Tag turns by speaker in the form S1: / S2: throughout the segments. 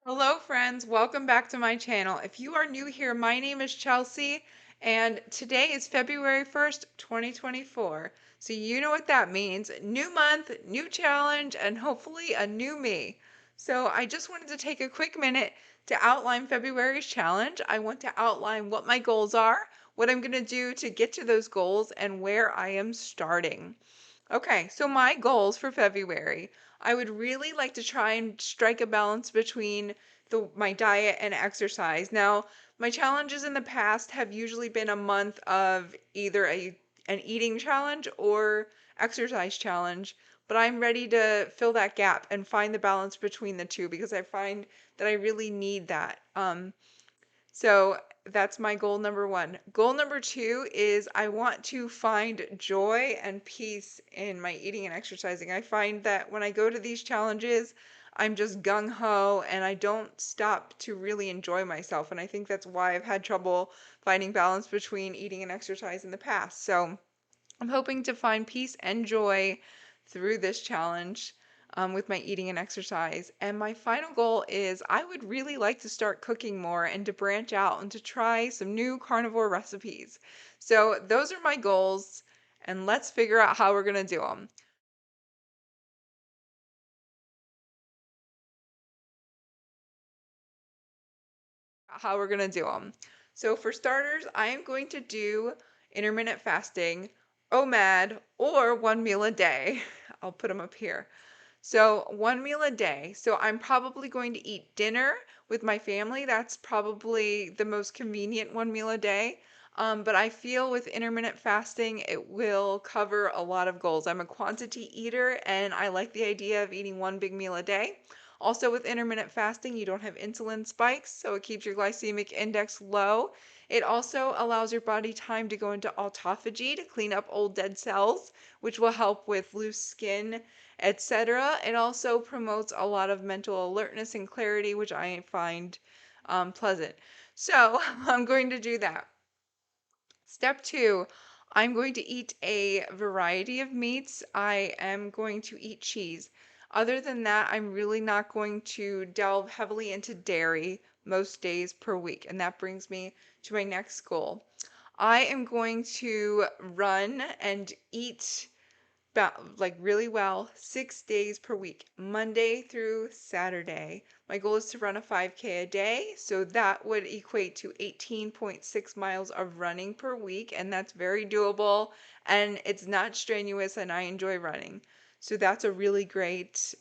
S1: Hello, friends. Welcome back to my channel. If you are new here, my name is Chelsea, and today is February 1st, 2024. So, you know what that means. New month, new challenge, and hopefully a new me. So, I just wanted to take a quick minute to outline February's challenge. I want to outline what my goals are, what I'm going to do to get to those goals, and where I am starting. Okay, so my goals for February, I would really like to try and strike a balance between my diet and exercise. Now, my challenges in the past have usually been a month of either an eating challenge or exercise challenge, but I'm ready to fill that gap and find the balance between the two because I find that I really need that. So that's my goal number one. Goal number two is I want to find joy and peace in my eating and exercising. I find that when I go to these challenges, I'm just gung ho and I don't stop to really enjoy myself. And I think that's why I've had trouble finding balance between eating and exercise in the past. So I'm hoping to find peace and joy through this challenge with my eating and exercise. And my final goal is I would really like to start cooking more and to branch out and to try some new carnivore recipes. So those are my goals, and let's figure out how we're going to do them. So for starters, I am going to do intermittent fasting, OMAD, or 1 meal a day. I'll put them up here. So 1 meal a day. So I'm probably going to eat dinner with my family. That's probably the most convenient 1 meal a day. But I feel with intermittent fasting, it will cover a lot of goals. I'm a quantity eater and I like the idea of eating one big meal a day. Also, with intermittent fasting, you don't have insulin spikes, so it keeps your glycemic index low. It also allows your body time to go into autophagy to clean up old dead cells, which will help with loose skin, etc. It also promotes a lot of mental alertness and clarity, which I find pleasant. So I'm going to do that. Step two, I'm going to eat a variety of meats. I am going to eat cheese. Other than that, I'm really not going to delve heavily into dairy most days per week. And that brings me to my next goal. I am going to run and eat like really well 6 days per week, Monday through Saturday. My goal is to run a 5K a day, so that would equate to 18.6 miles of running per week, and that's very doable and it's not strenuous, and I enjoy running. So that's a really great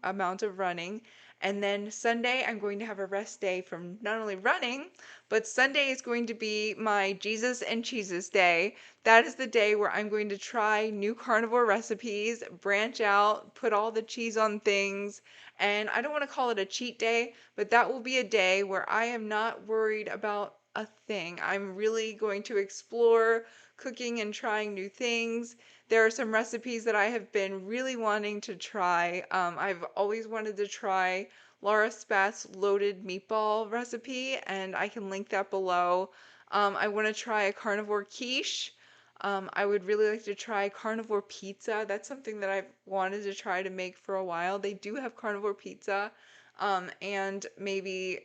S1: amount of running. And then Sunday, I'm going to have a rest day from not only running, but Sunday is going to be my Jesus and Cheeses day. That is the day where I'm going to try new carnivore recipes, branch out, put all the cheese on things. And I don't want to call it a cheat day, but that will be a day where I am not worried about a thing. I'm really going to explore cooking and trying new things. There are some recipes that I have been really wanting to try. I've always wanted to try Laura Spath's loaded meatball recipe, and I can link that below. I want to try a carnivore quiche. I would really like to try carnivore pizza. That's something that I've wanted to try to make for a while. They do have carnivore pizza, and maybe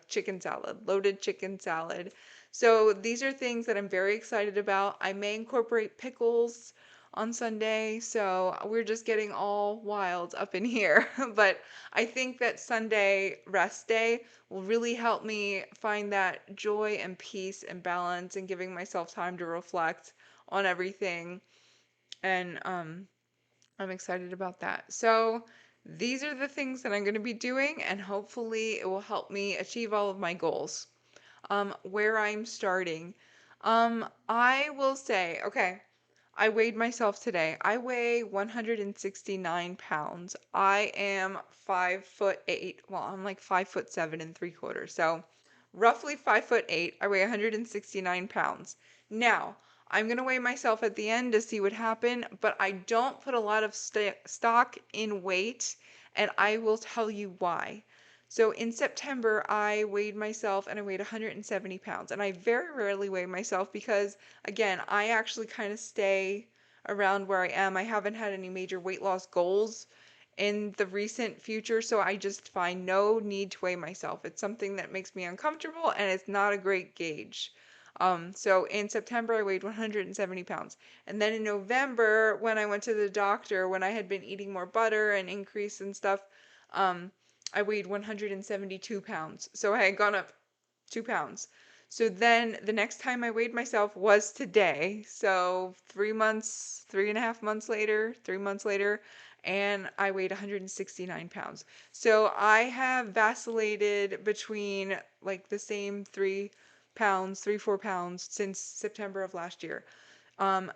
S1: chicken salad, loaded chicken salad. So these are things that I'm very excited about. I may incorporate pickles on Sunday, so we're just getting all wild up in here. But I think that Sunday rest day will really help me find that joy and peace and balance and giving myself time to reflect on everything. And I'm excited about that. So these are the things that I'm going to be doing, and hopefully it will help me achieve all of my goals. Where I'm starting. I will say, okay, I weighed myself today. I weigh 169 pounds. I am 5'8". Well, I'm like 5'7 3/4. So roughly 5'8". I weigh 169 pounds. Now, I'm going to weigh myself at the end to see what happened, but I don't put a lot of stock in weight, and I will tell you why. So in September, I weighed myself and I weighed 170 pounds. And I very rarely weigh myself because, again, I actually kind of stay around where I am. I haven't had any major weight loss goals in the recent future, so I just find no need to weigh myself. It's something that makes me uncomfortable and it's not a great gauge. So in September, I weighed 170 pounds. And then in November, when I went to the doctor, when I had been eating more butter and increase and stuff, um, I weighed 172 pounds. So I had gone up 2 pounds. So then the next time I weighed myself was today. So 3 months, 3.5 months later, 3 months later, and I weighed 169 pounds. So I have vacillated between like the same 3 pounds, 4 pounds since September of last year.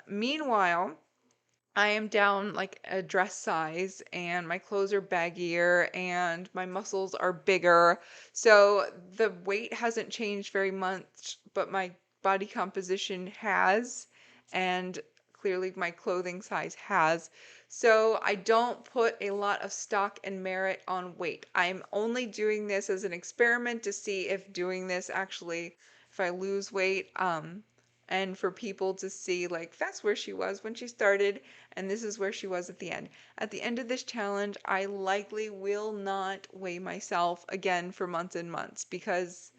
S1: Meanwhile, I am down like a dress size and my clothes are baggier and my muscles are bigger. So the weight hasn't changed very much, but my body composition has, and clearly my clothing size has. So I don't put a lot of stock and merit on weight. I'm only doing this as an experiment to see if doing this actually, if I lose weight, and for people to see like that's where she was when she started and this is where she was at the end. At the end of this challenge, I likely will not weigh myself again for months and months because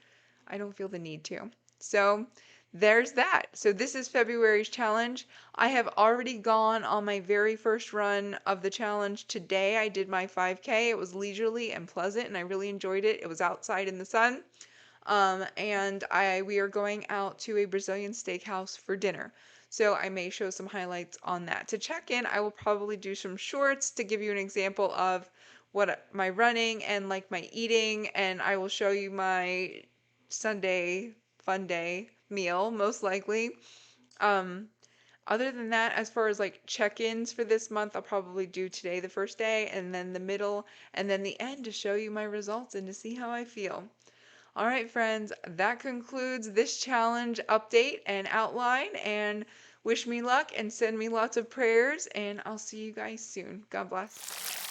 S1: I don't feel the need to. So there's that. So this is February's challenge. I have already gone on my very first run of the challenge today. I did my 5K. It was leisurely and pleasant and I really enjoyed it. It was outside in the sun. And we are going out to a Brazilian steakhouse for dinner. So I may show some highlights on that. To check in, I will probably do some shorts to give you an example of what my running and like my eating, and I will show you my Sunday fun day meal most likely. Um, Other than that, as far as like check-ins for this month, I'll probably do today the first day, and then the middle, and then the end to show you my results and to see how I feel. All right, friends, that concludes this challenge update and outline. And wish me luck and send me lots of prayers. And I'll see you guys soon. God bless.